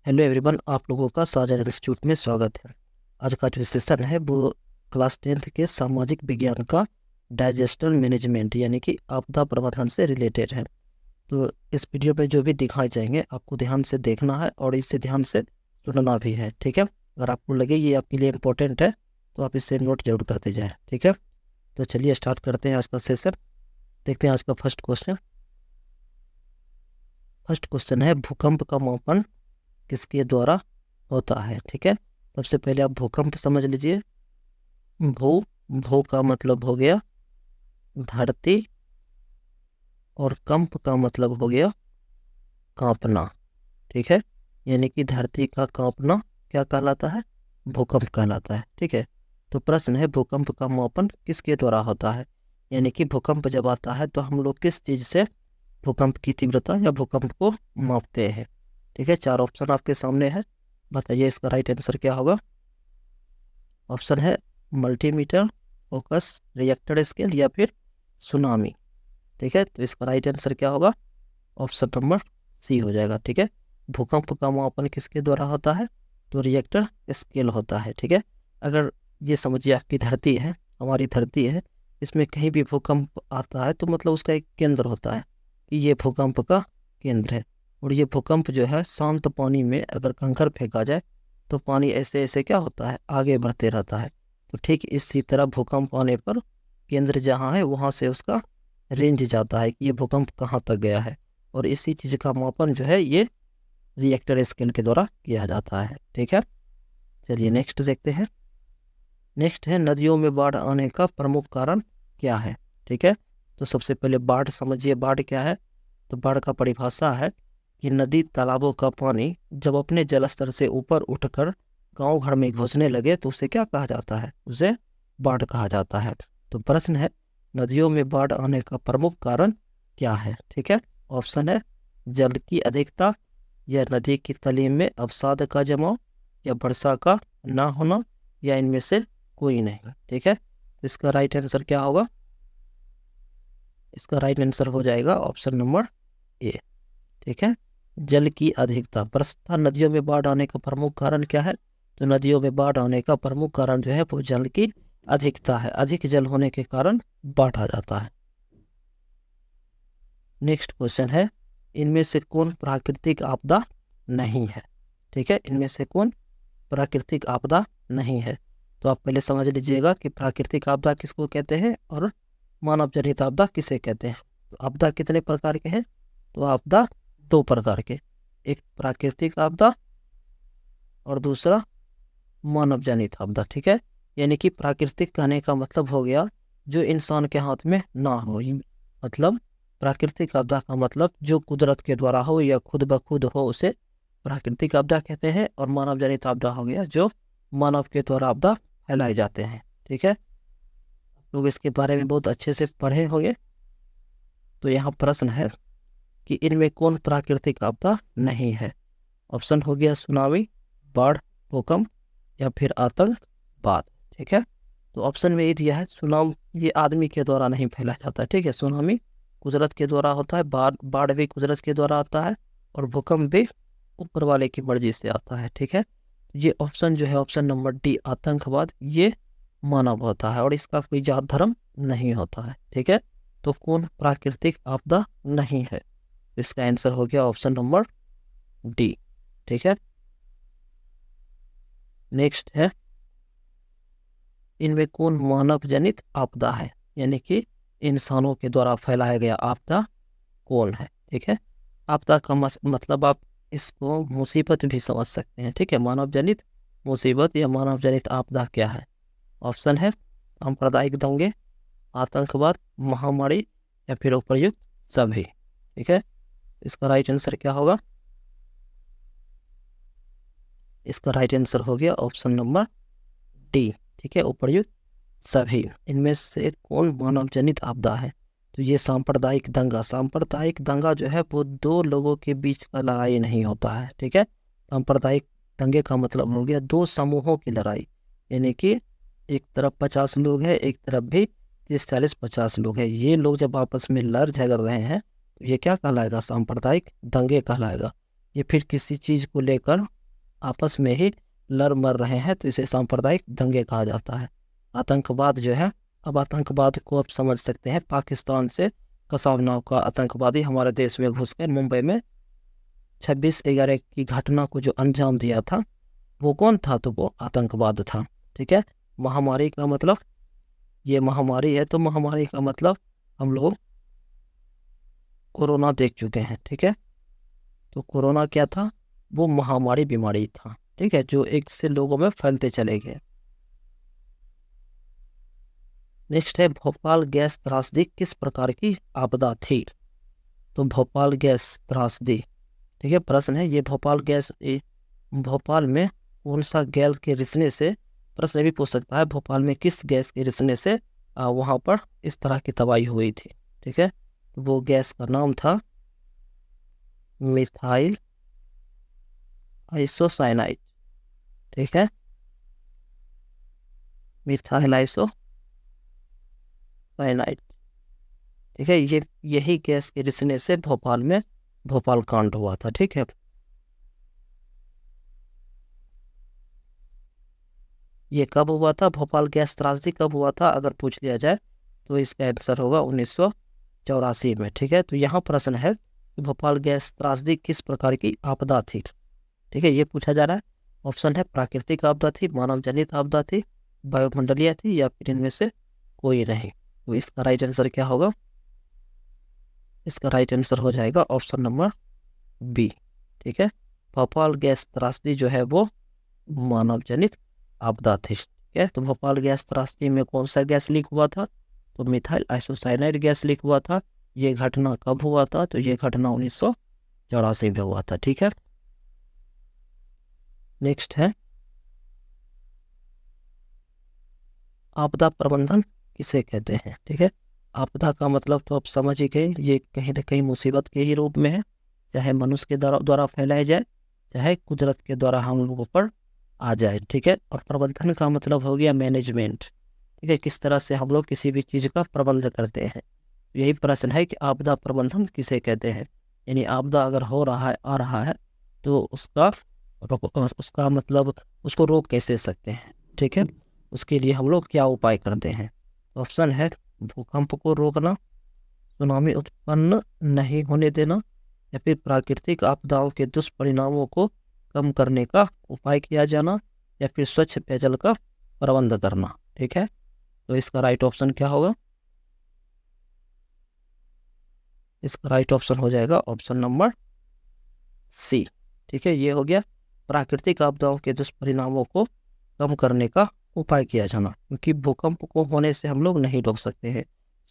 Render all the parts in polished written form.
Hello everyone, आप लोगों का साझा इंस्टीट्यूट में स्वागत है। आज का जो सेशन है वो क्लास 10th के सामाजिक विज्ञान का डाइजेस्टर मैनेजमेंट यानी कि आपदा प्रबंधन से रिलेटेड है। तो इस वीडियो में जो भी दिखाए जाएंगे आपको ध्यान से देखना है और इसे ध्यान से सुनना भी है, ठीक है। अगर आपको लगे ये आपके लिए इम्पोर्टेंट है तो आप इसे नोट जरूर करते जाएँ, ठीक है। तो चलिए स्टार्ट करते हैं आज का सेशन। देखते हैं आज का फर्स्ट क्वेश्चन। फर्स्ट क्वेश्चन है भूकंप का मापन किसके द्वारा होता है, ठीक है। सबसे पहले आप भूकंप समझ लीजिए। भू भू का मतलब हो गया धरती और कंप का मतलब हो गया कांपना, ठीक है। यानी कि धरती का कांपना क्या कहलाता है? भूकंप कहलाता है, ठीक है। तो प्रश्न है भूकंप का मापन किसके द्वारा होता है, यानी कि भूकंप जब आता है तो हम लोग किस चीज़ से भूकंप की तीव्रता या भूकंप को मापते हैं, ठीक है। चार ऑप्शन आपके सामने है, बताइए इसका राइट आंसर क्या होगा। ऑप्शन है मल्टीमीटर, फोकस, रिएक्टर स्केल या फिर सुनामी, ठीक है। तो इसका राइट आंसर क्या होगा? ऑप्शन नंबर सी हो जाएगा, ठीक है। भूकंप का मापन किसके द्वारा होता है? तो रिएक्टर स्केल होता है, ठीक है। अगर ये समझिए आपकी धरती है, हमारी धरती है, इसमें कहीं भी भूकंप आता है तो मतलब उसका एक केंद्र होता है कि ये भूकंप का केंद्र है। और ये भूकंप जो है शांत पानी में अगर कंकड़ फेंका जाए तो पानी ऐसे ऐसे क्या होता है, आगे बढ़ते रहता है। तो ठीक इसी तरह भूकंप आने पर केंद्र जहाँ है वहाँ से उसका रेंज जाता है कि ये भूकंप कहाँ तक गया है। और इसी चीज़ का मापन जो है ये रिएक्टर स्केल के द्वारा किया जाता है, ठीक है। चलिए नेक्स्ट देखते हैं। नेक्स्ट है नदियों में बाढ़ आने का प्रमुख कारण क्या है, ठीक है। तो सबसे पहले बाढ़ समझिए, बाढ़ क्या है? तो बाढ़ का परिभाषा है कि नदी तालाबों का पानी जब अपने जलस्तर से ऊपर उठकर गांव घर में घुसने लगे तो उसे क्या कहा जाता है? उसे बाढ़ कहा जाता है। तो प्रश्न है नदियों में बाढ़ आने का प्रमुख कारण क्या है, ठीक है। ऑप्शन है जल की अधिकता, या नदी की तली में अवसाद का जमाव, या वर्षा का ना होना, या इनमें से कोई नहीं, ठीक है। इसका राइट आंसर क्या होगा? इसका राइट आंसर हो जाएगा ऑप्शन नंबर ए, ठीक है। जल की अधिकता। प्रश्न था नदियों में बाढ़ आने का प्रमुख कारण क्या है? तो नदियों में बाढ़ आने का प्रमुख कारण जो है वो जल की अधिकता है। अधिक जल होने के कारण बाढ़ आ जाता है। नेक्स्ट क्वेश्चन है इनमें से कौन प्राकृतिक आपदा नहीं है, ठीक है। इनमें से कौन प्राकृतिक आपदा नहीं है? तो आप पहले समझ लीजिएगा कि प्राकृतिक आपदा किसको कहते हैं और मानव जनित आपदा किसे कहते हैं। तो आपदा कितने प्रकार के हैं? तो आपदा दो प्रकार के, एक प्राकृतिक आपदा और दूसरा मानव जनित आपदा, ठीक है। यानी कि प्राकृतिक कहने का मतलब हो गया जो इंसान के हाथ में ना हो, मतलब प्राकृतिक आपदा का मतलब जो कुदरत के द्वारा हो या खुद ब खुद हो उसे प्राकृतिक आपदा कहते हैं। और मानव जनित आपदा हो गया जो मानव के द्वारा आपदा फैलाए जाते हैं, ठीक है। लोग इसके बारे में बहुत अच्छे से पढ़े होंगे। तो यहाँ प्रश्न है कि इनमें कौन प्राकृतिक आपदा नहीं है? ऑप्शन हो गया सुनामी, बाढ़, भूकंप या फिर आतंकवाद, ठीक है। तो ऑप्शन में ये दिया है सुनामी, ये आदमी के द्वारा नहीं फैलाया जाता है, ठीक है। सुनामी कुदरत के द्वारा होता है, बाढ़ भी कुदरत के द्वारा आता है, और भूकंप भी ऊपर वाले की मर्जी से आता है, ठीक है। ये ऑप्शन जो है ऑप्शन नंबर डी आतंकवाद, ये मानव होता है और इसका कोई जात धर्म नहीं होता है, ठीक है। तो कौन प्राकृतिक आपदा नहीं है? इसका आंसर हो गया ऑप्शन नंबर डी, ठीक है। नेक्स्ट है इनमें कौन मानव जनित आपदा है, यानी कि इंसानों के द्वारा फैलाया गया आपदा कौन है, ठीक है। आपदा का मतलब आप इसको मुसीबत भी समझ सकते हैं, ठीक है। मानव जनित मुसीबत या मानव जनित आपदा क्या है? ऑप्शन है सांप्रदायिक दंगे, आतंकवाद, महामारी या फिर उपर्युक्त सभी, ठीक है। इसका राइट आंसर क्या होगा? इसका राइट आंसर हो गया ऑप्शन नंबर डी, ठीक है, उपर्युक्त सभी। इनमें से कौन मानव जनित आपदा है? तो ये सांप्रदायिक दंगा, सांप्रदायिक दंगा जो है वो दो लोगों के बीच का लड़ाई नहीं होता है, ठीक है। सांप्रदायिक दंगे का मतलब हो गया दो समूहों की लड़ाई, यानी कि एक तरफ 50 लोग हैं, एक तरफ भी 30-40-50 लोग हैं। ये लोग जब आपस में लड़ झगड़ रहे हैं तो ये क्या कहलाएगा? सांप्रदायिक दंगे कहलाएगा। ये फिर किसी चीज़ को लेकर आपस में ही लड़ मर रहे हैं, तो इसे सांप्रदायिक दंगे कहा जाता है। आतंकवाद जो है, अब आतंकवाद को आप समझ सकते हैं। पाकिस्तान से कसाब नाव का आतंकवादी हमारे देश में घुसकर मुंबई में 26/11 की घटना को जो अंजाम दिया था, वो कौन था? तो वो आतंकवाद था। ठीक है। महामारी का मतलब, ये महामारी है, तो महामारी का मतलब हम लोग कोरोना देख चुके हैं। ठीक है। तो कोरोना क्या था? वो महामारी बीमारी था। ठीक है, जो एक से लोगों में फैलते चले गए। नेक्स्ट है, भोपाल गैस त्रासदी किस प्रकार की आपदा थी? तो भोपाल गैस त्रासदी, ठीक है, प्रश्न है ये, भोपाल गैस भोपाल में कौन सा गैस के रिसने से, प्रश्न भी पूछ सकता है, भोपाल में किस गैस के रिसने से वहां पर इस तरह की तबाही हुई थी? ठीक है, तो वो गैस का नाम था मिथाइल आइसोसाइनाइड। ठीक है, मिथाइल आइसोसाइनाइड। ठीक है, ये यही गैस के रिसने से भोपाल में भोपाल कांड हुआ था। ठीक है, ये कब हुआ था? भोपाल गैस त्रासदी कब हुआ था अगर पूछ लिया जाए, तो इसका आंसर होगा 1984 में। ठीक है, तो यहाँ प्रश्न है कि भोपाल गैस त्रासदी किस प्रकार की आपदा थी? ठीक है, ये पूछा जा रहा है। ऑप्शन है, प्राकृतिक आपदा थी, मानव जनित आपदा थी, वायुमंडलीय थी, या फिर इनमें से कोई नहीं। तो इसका राइट आंसर क्या होगा? इसका राइट आंसर हो जाएगा ऑप्शन नंबर बी। ठीक है, भोपाल गैस त्रासदी जो है वो मानव जनित आपदा थी। ठीक है, तो भोपाल गैस त्रासदी में कौन सा गैस लीक हुआ था? तो मिथाइल आइसोसाइनाइड गैस लीक हुआ था। ये घटना कब हुआ था? तो ये घटना 1984 में हुआ था। ठीक है, नेक्स्ट है, आपदा प्रबंधन किसे कहते हैं? ठीक है, आपदा का मतलब तो आप समझ ही गए, ये कहीं ना कहीं मुसीबत के ही रूप में है, चाहे मनुष्य के द्वारा फैलाया जाए, चाहे कुदरत के द्वारा हम लोगों पर आ जाए। ठीक है, और प्रबंधन का मतलब हो गया मैनेजमेंट। ठीक है, किस तरह से हम लोग किसी भी चीज़ का प्रबंध करते हैं। यही प्रश्न है कि आपदा प्रबंधन किसे कहते हैं, यानी आपदा अगर हो रहा है, आ रहा है, तो उसका मतलब उसको रोक कैसे सकते हैं? ठीक है, उसके लिए हम लोग क्या उपाय करते हैं? ऑप्शन है, भूकंप को रोकना, सुनामी उत्पन्न नहीं होने देना, या फिर प्राकृतिक आपदाओं के दुष्परिणामों को कम करने का उपाय किया जाना, या फिर स्वच्छ पेयजल का प्रबंध करना। ठीक है, तो इसका राइट ऑप्शन क्या होगा? इसका राइट ऑप्शन हो जाएगा ऑप्शन नंबर सी। ठीक है, ये हो गया प्राकृतिक आपदाओं के दुष्परिणामों को कम करने का उपाय किया जाना, क्योंकि भूकंप को होने से हम लोग नहीं रोक सकते हैं,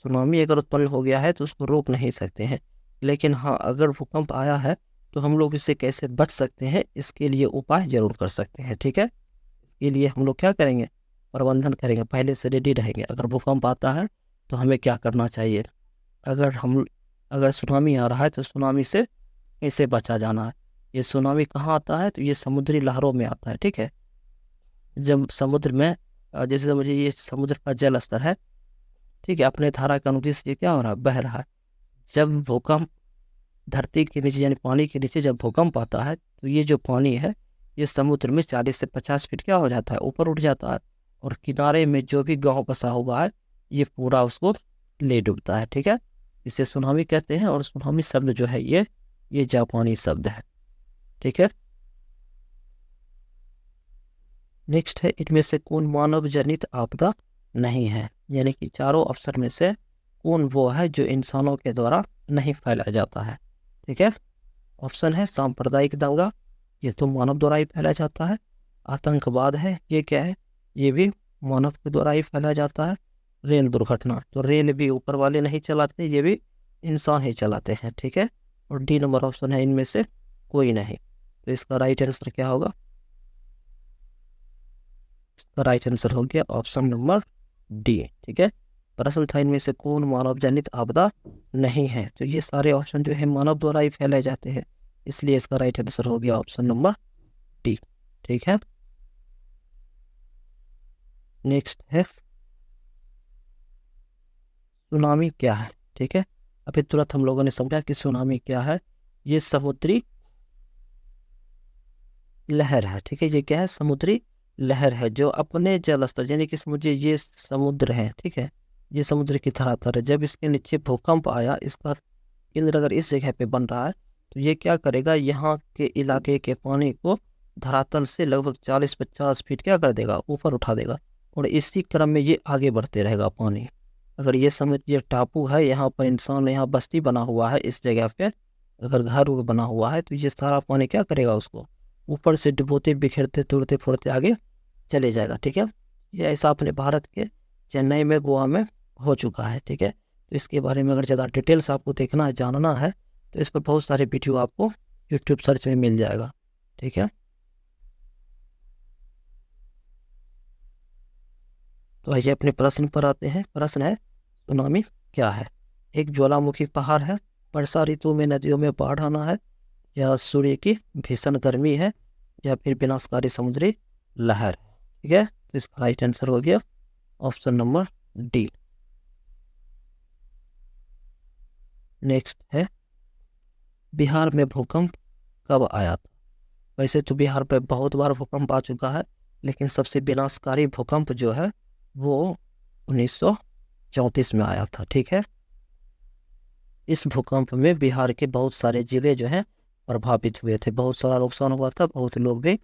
सुनामी अगर उत्पन्न हो गया है तो उसको रोक नहीं सकते हैं, लेकिन हाँ, अगर भूकंप आया है तो हम लोग इससे कैसे बच सकते हैं, इसके लिए उपाय जरूर कर सकते हैं। ठीक है, इसके लिए हम लोग क्या करेंगे? प्रबंधन करेंगे, पहले से रेडी रहेंगे। अगर भूकंप आता है तो हमें क्या करना चाहिए, अगर सुनामी आ रहा है तो सुनामी से कैसे बचा जाना है। ये सुनामी कहाँ आता है? तो ये समुद्री लहरों में आता है। ठीक है, जब समुद्र में जैसे समझिए ये समुद्र का जल स्तर है, ठीक है, अपने धारा के अनुदिश ये क्या हो रहा है? बह रहा है। जब भूकंप धरती के नीचे यानी पानी के नीचे जब भूकंप आता है, तो ये जो पानी है ये समुद्र में 40 से 50 फीट क्या हो जाता है? ऊपर उठ जाता है, और किनारे में जो भी गांव बसा हुआ है ये पूरा उसको ले डूबता है। ठीक है, इसे सुनामी कहते हैं, और सुनामी शब्द जो है ये जापानी शब्द है। ठीक है, नेक्स्ट है, इनमें से कौन मानव जनित आपदा नहीं है? यानी कि चारों ऑप्शन में से कौन वो है जो इंसानों के द्वारा नहीं फैलाया जाता है? ठीक है, ऑप्शन है, सांप्रदायिक दंगा, ये तो मानव द्वारा ही फैलाया जाता है। आतंकवाद है, ये क्या है? ये भी मानव के द्वारा ही फैलाया जाता है। रेल दुर्घटना, तो रेल भी ऊपर वाले नहीं चलाते, ये भी इंसान ही चलाते हैं। ठीक है, और डी नंबर ऑप्शन है, इनमें से कोई नहीं। तो इसका राइट आंसर क्या होगा? इसका राइट आंसर हो गया ऑप्शन नंबर डी। ठीक है, प्रश्न था इनमें से कौन मानव जनित आपदा नहीं है, तो ये सारे ऑप्शन जो है मानव द्वारा ही फैलाए जाते हैं, इसलिए इसका राइट आंसर हो गया ऑप्शन नंबर डी। ठीक है, नेक्स्ट है, सुनामी क्या है? ठीक है, अभी तुरंत हम लोगों ने समझा कि सुनामी क्या है। ये लहर है, ठीक है। ये क्या है? समुद्री लहर है जो अपने जल स्तर, यानी कि समझिए ये समुद्र है, ठीक है, ये समुद्र की धरातल है। जब इसके नीचे भूकंप आया, इसका केंद्र अगर इस जगह पे बन रहा है, तो ये क्या करेगा, यहाँ के इलाके के पानी को धरातल से लगभग 40-50 फीट क्या कर देगा, ऊपर उठा देगा, और इसी क्रम में ये आगे बढ़ते रहेगा पानी। अगर ये समझ, ये टापू है, यहाँ पर इंसान, यहाँ बस्ती बना हुआ है, इस जगह पे अगर घर उर बना हुआ है, तो ये सारा पानी क्या करेगा, उसको ऊपर से डुबोते बिखेरते तोड़ते फोड़ते आगे चले जाएगा, ठीक है। ये ऐसा अपने भारत के चेन्नई में, गोवा में हो चुका है, ठीक है। तो इसके बारे में अगर ज़्यादा डिटेल्स आपको देखना है, जानना है, तो इस पर बहुत सारे वीडियो आपको यूट्यूब सर्च में मिल जाएगा, ठीक है। तो आइए अपने प्रश्न पर आते हैं। प्रश्न है, सुनामी क्या है? एक ज्वालामुखी पहाड़ है, वर्षा ऋतु में नदियों में बाढ़ आना है, या सूर्य की भीषण गर्मी है, या फिर विनाशकारी समुद्री लहर, ठीक है। तो इसका राइट आंसर हो गया ऑप्शन नंबर डी। नेक्स्ट है, बिहार में भूकंप कब आया था? वैसे तो बिहार पे बहुत बार भूकंप आ चुका है, लेकिन सबसे विनाशकारी भूकंप जो है वो 1934 में आया था, ठीक है। इस भूकंप में बिहार के बहुत सारे जिले जो हैं प्रभावित हुए थे, बहुत सारा नुकसान हुआ था, बहुत लोग भी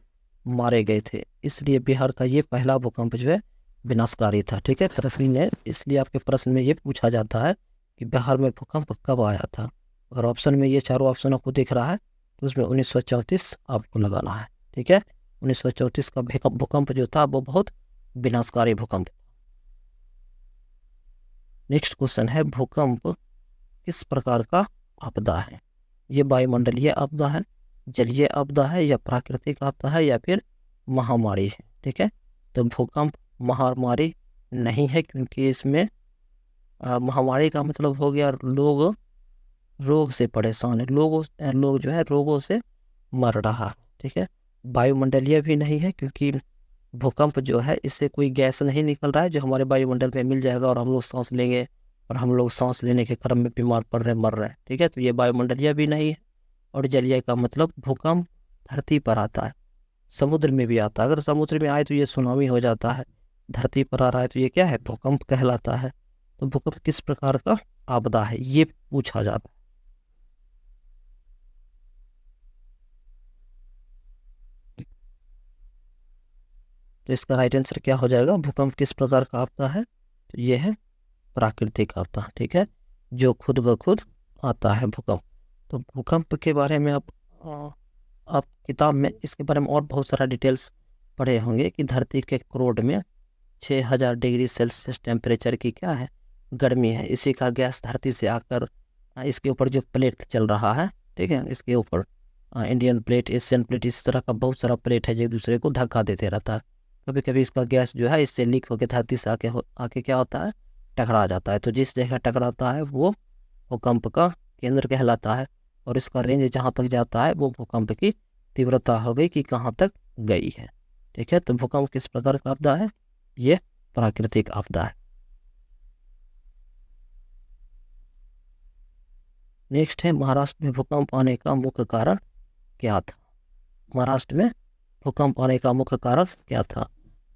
मारे गए थे, इसलिए बिहार का ये पहला भूकंप जो है विनाशकारी था, ठीक है। प्रश्न में इसलिए आपके प्रश्न में ये पूछा जाता है कि बिहार में भूकंप कब आया था। अगर ऑप्शन में ये चारों ऑप्शन आपको दिख रहा है, तो उसमें 1934 आपको लगाना है, ठीक है। 1934 का भूकंप जो था वो बहुत विनाशकारी भूकंप। नेक्स्ट क्वेश्चन है, भूकंप किस प्रकार का आपदा है? ये वायुमंडलीय आपदा है, जलीय आपदा है, या प्राकृतिक आपदा है, या फिर महामारी है, ठीक है। तो भूकंप महामारी नहीं है, क्योंकि इसमें महामारी का मतलब हो गया लोग रोग से परेशान है, लोग जो है रोगों से मर रहा है, ठीक है। वायुमंडलीय भी नहीं है, क्योंकि भूकंप जो है इससे कोई गैस नहीं निकल रहा है जो हमारे वायुमंडल में मिल जाएगा और हम लोग सांस लेंगे, और हम लोग सांस लेने के क्रम में बीमार पड़ रहे, मर रहे हैं, ठीक है। तो ये वायुमंडलीय भी नहीं है। और जलीय का मतलब भूकंप धरती पर आता है, समुद्र में भी आता है। अगर समुद्र में आए तो ये सुनामी हो जाता है, धरती पर आ रहा है तो ये क्या है, भूकंप कहलाता है। तो भूकंप किस प्रकार का आपदा है, ये पूछा जाता है। तो इसका राइट आंसर क्या हो जाएगा, भूकंप किस प्रकार का आपदा है? तो ये है प्राकृतिक आपदा, ठीक है, जो खुद ब खुद आता है भूकंप। तो भूकंप के बारे में आप किताब में इसके बारे में और बहुत सारा डिटेल्स पढ़े होंगे कि धरती के क्रोड में 6000 डिग्री सेल्सियस टेम्परेचर की क्या है, गर्मी है। इसी का गैस धरती से आकर इसके ऊपर जो प्लेट चल रहा है, ठीक है, इसके ऊपर इंडियन प्लेट, एशियन प्लेट, इस तरह का बहुत सारा प्लेट है जो एक दूसरे को धक्का देते रहता है। कभी कभी इसका गैस जो है इससे लीक होकर धरती से आके क्या होता है, टकरा जाता है। तो जिस जगह टकराता है वो भूकंप का केंद्र कहलाता है, और इसका रेंज जहाँ तक जाता है वो भूकंप की तीव्रता हो गई कि कहाँ तक गई है, ठीक है। तो भूकंप किस प्रकार का आपदा है, ये प्राकृतिक आपदा है। नेक्स्ट है, महाराष्ट्र में भूकंप आने का मुख्य कारण क्या था? महाराष्ट्र में भूकंप आने का मुख्य कारण क्या था?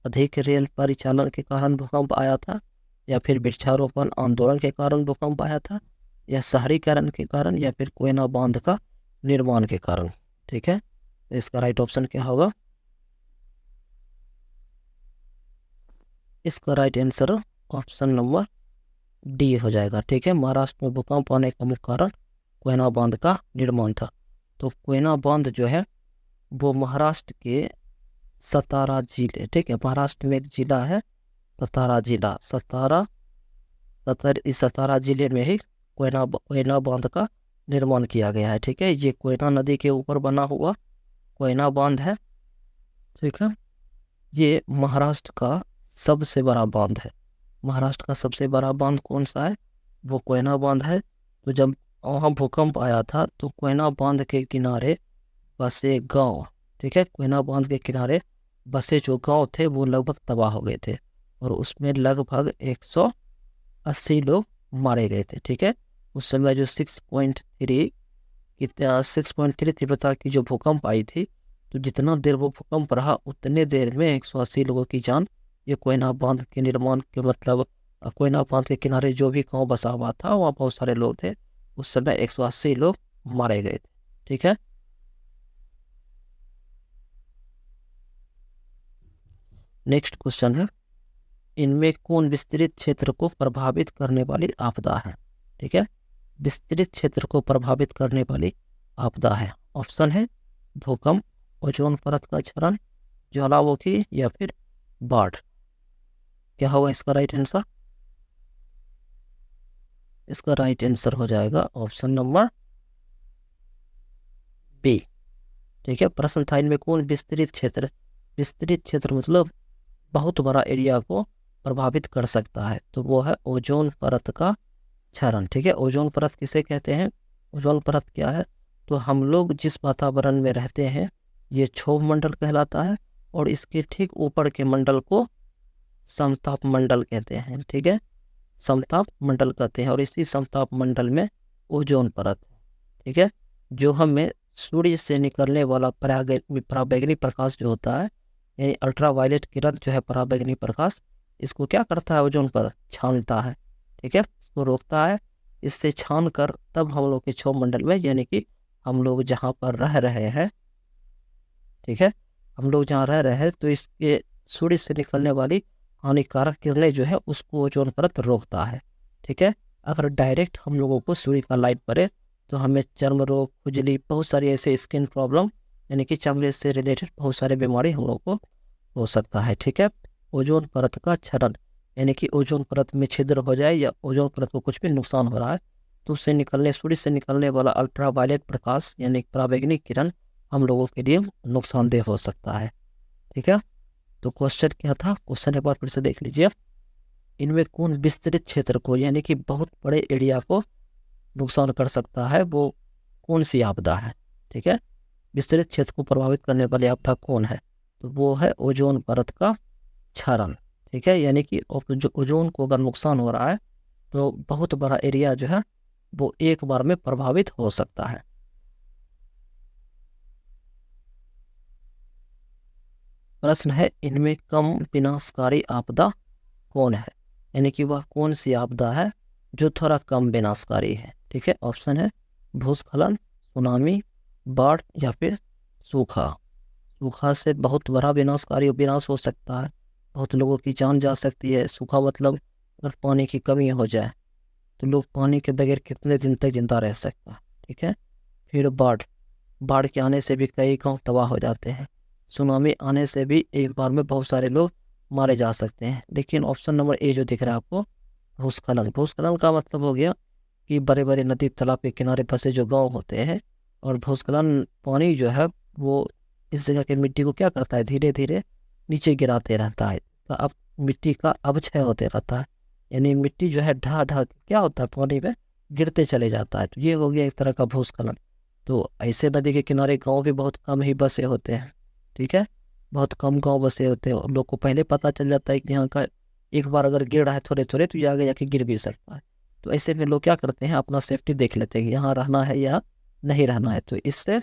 अधिक रेल परिचालन के कारण भूकंप आया था, या फिर वृक्षारोपण आंदोलन के कारण भूकंप आया था, या शहरीकरण के कारण, या फिर कोयना बांध का निर्माण के कारण, ठीक है। इसका राइट ऑप्शन क्या होगा? इसका right answer option number D हो जाएगा, ठीक है। महाराष्ट्र में भूकंप आने का मुख्य कारण कोयना बांध का निर्माण था। तो कोयना बांध जो है वो महाराष्ट्र के सतारा जिले, ठीक है, महाराष्ट्र में एक जिला है सतारा जिला, इस सतारा जिले में ही कोयना बांध का निर्माण किया गया है, ठीक है। ये कोयना नदी के ऊपर बना हुआ कोयना बांध है, ठीक है। ये महाराष्ट्र का सबसे बड़ा बांध है। महाराष्ट्र का सबसे बड़ा बांध कौन सा है? वो कोयना बांध है। तो जब वहाँ भूकंप आया था तो कोयना बांध के किनारे बसे गांव, ठीक है, कोयना बांध के किनारे बसे जो गांव थे वो लगभग तबाह हो गए थे, और उसमें लगभग 180 लोग मारे गए थे, ठीक है। उस समय जो 6.3 तीव्रता की जो भूकंप आई थी तो जितना देर वो भूकंप रहा उतने देर में 180 लोगों की जान, ये कोयना बांध के निर्माण के मतलब कोयना बांध के किनारे जो भी गांव बसा हुआ था वहाँ बहुत सारे लोग थे, उस समय 180 लोग मारे गए थे। ठीक है, नेक्स्ट क्वेश्चन है, इनमें कौन विस्तृत क्षेत्र को प्रभावित करने वाली आपदा है? ठीक है, विस्तृत क्षेत्र को प्रभावित करने वाली आपदा है। ऑप्शन है भूकंप, ओजोन परत का क्षरण, ज्वालामुखी या फिर बाढ़। क्या होगा इसका राइट आंसर? इसका राइट आंसर हो जाएगा ऑप्शन नंबर बी। ठीक है, प्रश्न था इनमें कौन विस्तृत क्षेत्र, विस्तृत क्षेत्र मतलब बहुत बड़ा एरिया को प्रभावित कर सकता है, तो वो है ओजोन परत का क्षरण। ठीक है, ओजोन परत किसे कहते हैं? ओजोन परत क्या है? तो हम लोग जिस वातावरण में रहते हैं ये क्षोभ मंडल कहलाता है, और इसके ठीक ऊपर के मंडल को समताप मंडल कहते हैं। ठीक है, समताप मंडल कहते हैं, और इसी समताप मंडल में ओजोन परत है। ठीक है, जो हमें सूर्य से निकलने वाला पराबैंगनी प्रकाश जो होता है, यानी अल्ट्रावायलेट किरण जो है पराबैंगनी प्रकाश, इसको क्या करता है? ओजोन परत छानता है। ठीक है, इसको रोकता है, इससे छान कर तब हम लोग के क्षोभ मंडल में, यानी कि हम लोग जहाँ पर रह रहे हैं, ठीक है, हम लोग जहाँ रह रहे हैं तो इसके सूर्य से निकलने वाली हानिकारक किरणें जो है उसको ओजोन परत रोकता है। ठीक है, अगर डायरेक्ट हम लोगों को सूर्य का लाइट पड़े तो हमें चर्म रोग, खुजली, बहुत सारी ऐसे स्किन प्रॉब्लम, यानी कि चमड़े से रिलेटेड बहुत सारे बीमारी हम लोग को हो सकता है। ठीक है, ओजोन परत का क्षरण, यानी कि ओजोन परत में छिद्र हो जाए या ओजोन परत को कुछ भी नुकसान हो रहा है तो उससे निकलने, सूर्य से निकलने वाला अल्ट्रावायलेट प्रकाश यानी पराबैंगनी किरण हम लोगों के लिए नुकसानदेह हो सकता है। ठीक है, तो क्वेश्चन क्या था? क्वेश्चन एक बार फिर से देख लीजिए, इनमें कौन विस्तृत क्षेत्र को, यानी कि बहुत बड़े एरिया को नुकसान कर सकता है, वो कौन सी आपदा है? ठीक है, विस्तृत क्षेत्र को प्रभावित करने वाली आपदा कौन है? तो वो है ओजोन परत का क्षरण। ठीक है, यानी कि जो ओजोन को अगर नुकसान हो रहा है तो बहुत बड़ा एरिया जो है वो एक बार में प्रभावित हो सकता है। प्रश्न है, इनमें कम विनाशकारी आपदा कौन है? यानी कि वह कौन सी आपदा है जो थोड़ा कम विनाशकारी है? ठीक है, ऑप्शन है भूस्खलन, सुनामी, बाढ़ या फिर सूखा। सूखा से बहुत बड़ा विनाशकारी विनाश हो सकता है, बहुत लोगों की जान जा सकती है। सूखा मतलब अगर पानी की कमी हो जाए तो लोग पानी के बगैर कितने दिन तक जिंदा रह सकता है। ठीक है, फिर बाढ़, बाढ़ के आने से भी कई गांव तबाह हो जाते हैं। सुनामी आने से भी एक बार में बहुत सारे लोग मारे जा सकते हैं। लेकिन ऑप्शन नंबर ए जो दिख रहा है आपको, भूस्खलन, भूस्खलन का मतलब हो गया कि बड़े बड़े नदी तालाब के किनारे बसे जो गांव होते हैं, और भूस्खलन पानी जो है वो इस जगह के मिट्टी को क्या करता है? धीरे धीरे नीचे गिराते रहता है, तो अब मिट्टी का अवक्षय होते रहता है, यानी मिट्टी जो है ढह ढह क्या होता है पानी में गिरते चले जाता है। तो ये हो गया एक तरह का भूस्खलन। तो ऐसे नदी के किनारे गांव भी बहुत कम ही बसे होते हैं। ठीक है, बहुत कम गांव बसे होते हैं, लोग को पहले पता चल जाता है कि यहाँ का एक बार अगर गिर रहा है थोड़े थोड़े तो ये आगे जाके गिर भी सकता है। तो ऐसे में लोग क्या करते हैं, अपना सेफ्टी देख लेते हैं, यहाँ रहना है या नहीं रहना है, तो इससे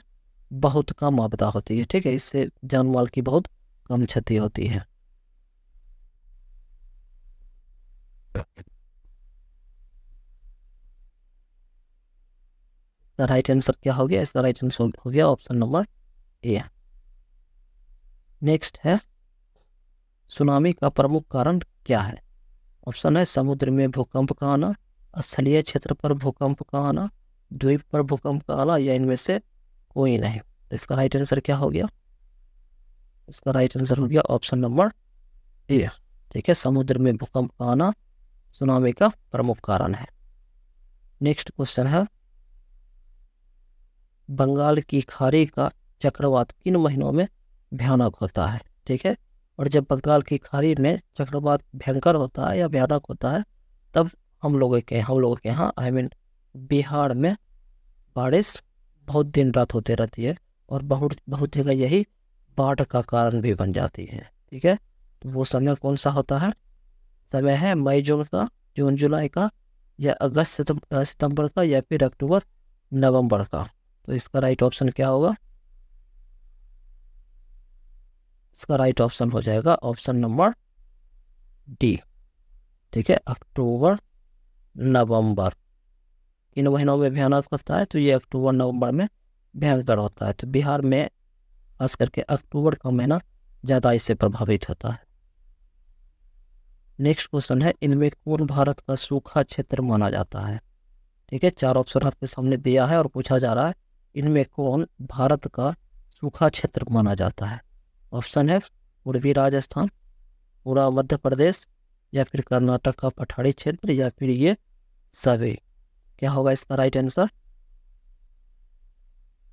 बहुत कम आपदा होती है। ठीक है, इससे जान माल की बहुत कम क्षति होती है। इसका राइट आंसर क्या हो गया? इसका राइट आंसर हो गया ऑप्शन नंबर ए। नेक्स्ट है, सुनामी का प्रमुख कारण क्या है? ऑप्शन है समुद्र में भूकंप का आना, स्थलीय क्षेत्र पर भूकंप का आना, द्वीप पर भूकंप का आना, या इनमें से कोई नहीं। तो इसका राइट आंसर क्या हो गया? इसका राइट आंसर हो गया ऑप्शन नंबर ए। ठीक है, समुद्र में भूकंप का आना सुनामी का प्रमुख कारण है। नेक्स्ट क्वेश्चन है, बंगाल की खाड़ी का चक्रवात किन महीनों में भयानक होता है? ठीक है, और जब बंगाल की खाड़ी में चक्रवात भयंकर होता है या भयानक होता है तब हम लोगों के यहाँ आई मीन बिहार में बारिश बहुत दिन रात होते रहती है, और बहुत बहुत जगह यही बाढ़ का कारण भी बन जाती है। ठीक है, तो वो समय कौन सा होता है? समय है मई जून का, जून जुलाई का, या अगस्त सितंबर का, या फिर अक्टूबर नवंबर का। तो इसका राइट ऑप्शन क्या होगा? इसका राइट ऑप्शन हो जाएगा ऑप्शन नंबर डी। ठीक है, अक्टूबर नवंबर इन महीनों में भयानक होता है, तो ये अक्टूबर नवंबर में भयंकर होता है। तो बिहार में खास करके अक्टूबर का महीना ज़्यादा इससे प्रभावित होता है। नेक्स्ट क्वेश्चन है, इनमें कौन भारत का सूखा क्षेत्र माना जाता है? ठीक है, 4 ऑप्शन आपके सामने दिया है और पूछा जा रहा है इनमें कौन भारत का सूखा क्षेत्र माना जाता है। ऑप्शन है पूर्वी राजस्थान, पूरा मध्य प्रदेश, या फिर कर्नाटक का पठारी क्षेत्र, या फिर ये सभी। क्या होगा इसका राइट आंसर?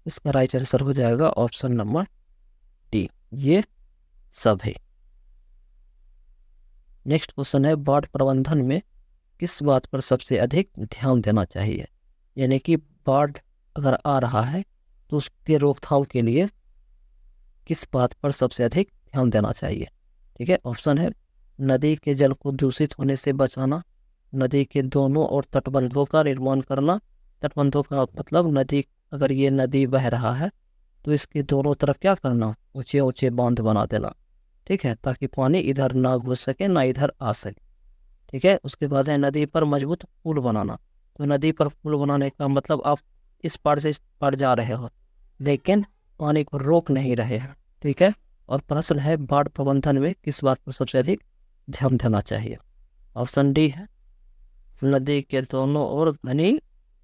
इसका राइट आंसर हो जाएगा ऑप्शन नंबर डी, ये सभी। नेक्स्ट क्वेश्चन है, बाढ़ प्रबंधन में किस बात पर सबसे अधिक ध्यान देना चाहिए? यानी कि बाढ़ अगर आ रहा है तो उसके रोकथाम के लिए किस बात पर सबसे अधिक ध्यान देना चाहिए? ठीक है, ऑप्शन है नदी के जल को दूषित होने से बचाना, नदी के दोनों ओर तटबंधों का निर्माण करना। तटबंधों का मतलब नदी, अगर ये नदी बह रहा है तो इसके दोनों तरफ क्या करना, ऊंचे ऊंचे बांध बना देना। ठीक है, ताकि पानी इधर ना घुस सके ना इधर आ सके। ठीक है, उसके बाद है नदी पर मजबूत पुल बनाना। तो नदी पर पुल बनाने का मतलब आप इस पार से इस पार जा रहे हो लेकिन पानी को रोक नहीं रहे हैं। ठीक है, और प्रश्न है बाढ़ प्रबंधन में किस बात पर सबसे अधिक ध्यान देना चाहिए? ऑप्शन डी है नदी के दोनों ओर घनी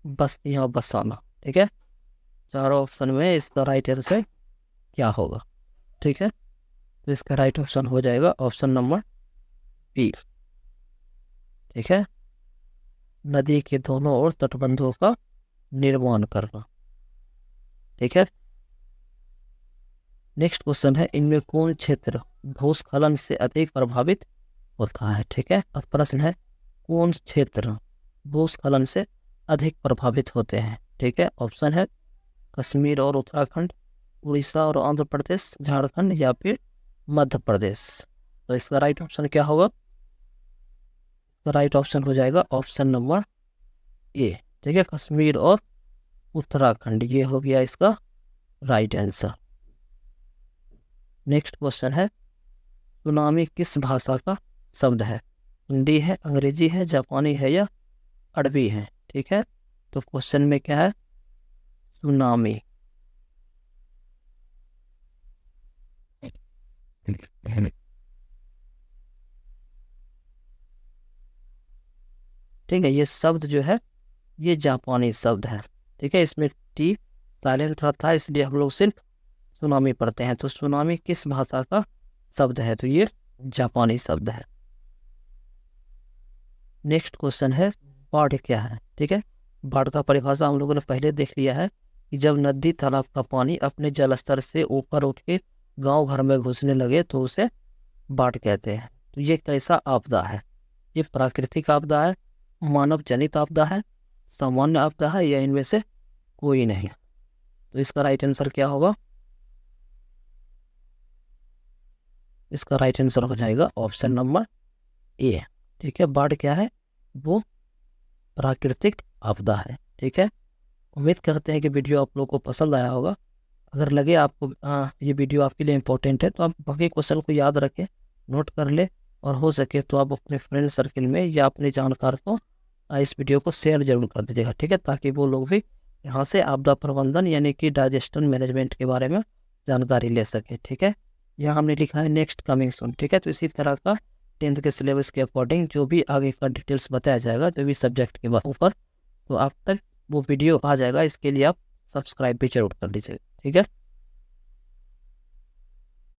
बस्तियां बसाना। ठीक है, चारों ऑप्शन में इसका राइट आंसर क्या होगा? ठीक है, तो इसका राइट ऑप्शन हो जाएगा ऑप्शन नंबर बी। ठीक है, नदी के दोनों ओर तटबंधों का निर्माण करना। ठीक है, नेक्स्ट क्वेश्चन है, इनमें कौन क्षेत्र भूस्खलन से अधिक प्रभावित होता है? ठीक है, अब प्रश्न है कौन क्षेत्र भूस्खलन से अधिक प्रभावित होते हैं? ठीक है, ऑप्शन है कश्मीर और उत्तराखंड, उड़ीसा और आंध्र प्रदेश, झारखंड, या फिर मध्य प्रदेश। तो इसका राइट ऑप्शन क्या होगा? इसका राइट ऑप्शन हो जाएगा ऑप्शन नंबर ए। ठीक है, कश्मीर और उत्तराखंड, ये हो गया इसका राइट आंसर। नेक्स्ट क्वेश्चन है, सुनामी किस भाषा का शब्द है? हिंदी है, अंग्रेजी है, जापानी है, या अरबी है? ठीक है, तो क्वेश्चन में क्या है? सुनामी। ठीक है, ये शब्द जो है ये जापानी शब्द है। ठीक है, इसमें टी साइलेंट रहता है इसलिए हम लोग सिर्फ सुनामी पढ़ते हैं। तो सुनामी किस भाषा का शब्द है? तो ये जापानी शब्द है। नेक्स्ट क्वेश्चन है, बाढ़ क्या है? ठीक है, बाढ़ का परिभाषा हम लोगों ने पहले देख लिया है कि जब नदी तालाब का पानी अपने जल स्तर से ऊपर उठ के गाँव घर में घुसने लगे तो उसे बाढ़ कहते हैं। तो ये कैसा आपदा है? ये प्राकृतिक आपदा है, मानव जनित आपदा है, सामान्य आपदा है, या इनमें से कोई नहीं? तो इसका राइट आंसर क्या होगा? इसका राइट आंसर हो जाएगा ऑप्शन नंबर ए। ठीक है, बाढ़ क्या है? वो प्राकृतिक आपदा है। ठीक है, उम्मीद करते हैं कि वीडियो आप लोगों को पसंद आया होगा। अगर लगे आपको ये वीडियो आपके लिए इम्पोर्टेंट है तो आप बाकी क्वेश्चन को याद रखें, नोट कर ले, और हो सके तो आप अपने फ्रेंड सर्किल में या अपने जानकार को इस वीडियो को शेयर जरूर कर दीजिएगा। ठीक है, ताकि वो लोग भी यहाँ से आपदा प्रबंधन यानी कि डाइजेशन मैनेजमेंट के बारे में जानकारी ले सके। ठीक है, यहाँ हमने लिखा है नेक्स्ट कमिंग सून। ठीक है, तो इसी तरह का 10th के सिलेबस के अकॉर्डिंग जो भी आगे का डिटेल्स बताया जाएगा जो भी सब्जेक्ट के ऊपर, तो आप तक वो वीडियो आ जाएगा। इसके लिए आप सब्सक्राइब भी जरूर कर लीजिएगा। ठीक है।